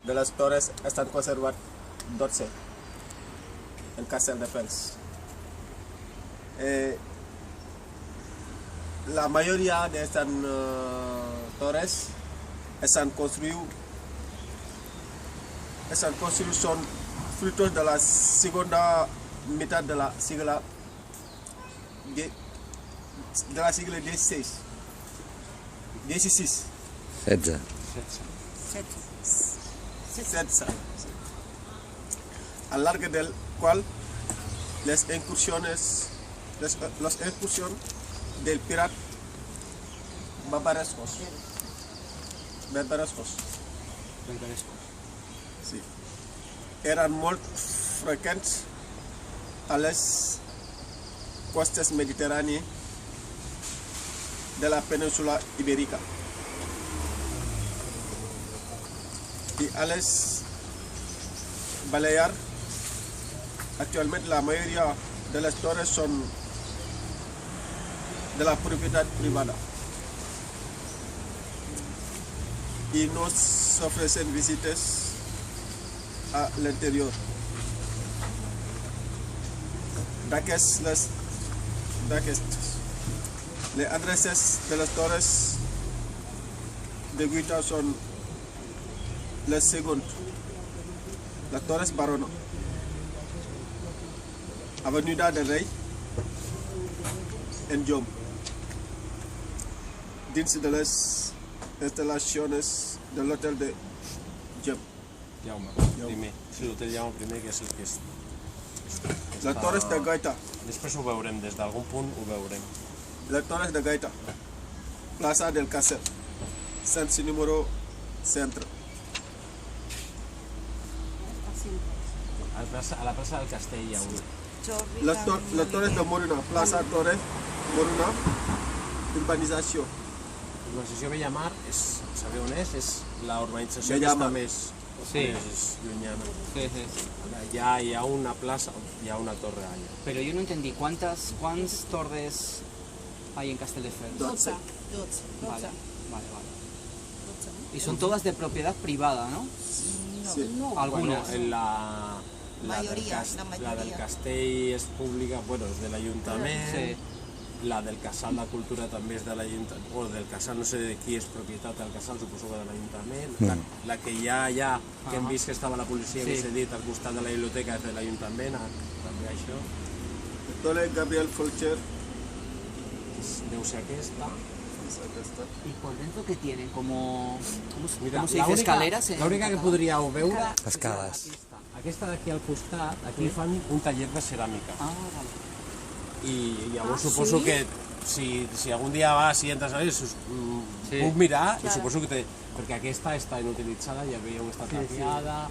de las torres están conservadas 12 en Castelldefels. La mayoría de estas torres están construidas son frutos de la segunda mitad de la siglo XVI. 16. 16. 16. A largo del cual las incursiones del pirata barbarescos. Sí. Eran muy frecuentes a las costas mediterráneas de la península ibérica y a las Baleares. Actualmente la mayoría de las torres son de la propiedad privada y nos ofrecen visitas al interior. Las adresas de las torres de Guita son las siguientes: las Torres Barono, Avenida del Rey en Jom, dins de las instalaciones del hotel de Jom. Jaume primer. Sí, l'hotel Jaume primer, que és el que és... Les Torres de Gaita. Després ho veurem, des d'algun punt ho veurem. Las Torres de Gaita, Plaza del Castel, sense número centre. A la plaça del Castell hi ha una. Las Torres de Moruna, Plaza Torres Moruna, Urbanizació. L'urbanització Bellamar, sabeu on és? És la urbanització que Bellamar. està més llunyana. Allà hi ha una plaça, hi ha una torre allà. Pero yo no entendí, ¿cuántas torres hay en Castelldefels? 12. Vale. Y son todas de propiedad privada, ¿no? Sí. Algunas. Bueno, la del Castell és pública, bueno, és de l'Ajuntament. Sí. La del Casal de Cultura també és de l'Ajuntament, o del Casal, no sé de qui és propietat del Casal, suposo que de l'Ajuntament. La que hi ha allà, que hem vist que estava la policia, que s'ha dit, al costat de la biblioteca, és de l'Ajuntament, també això. Torre Gabriel Folcher. Deu ser aquesta. ¿Y por dentro qué tienen? ¿Cómo Mira, se dice? ¿Escaleras? L'única que podríeu veure... Escales. Aquesta d'aquí al costat, aquí fan un taller de ceràmica. Ah, vale. I llavors suposo que si algun dia vas i entres a puc mirar i suposo que perquè aquesta està inutilitzada, ja veieu, està tapiada,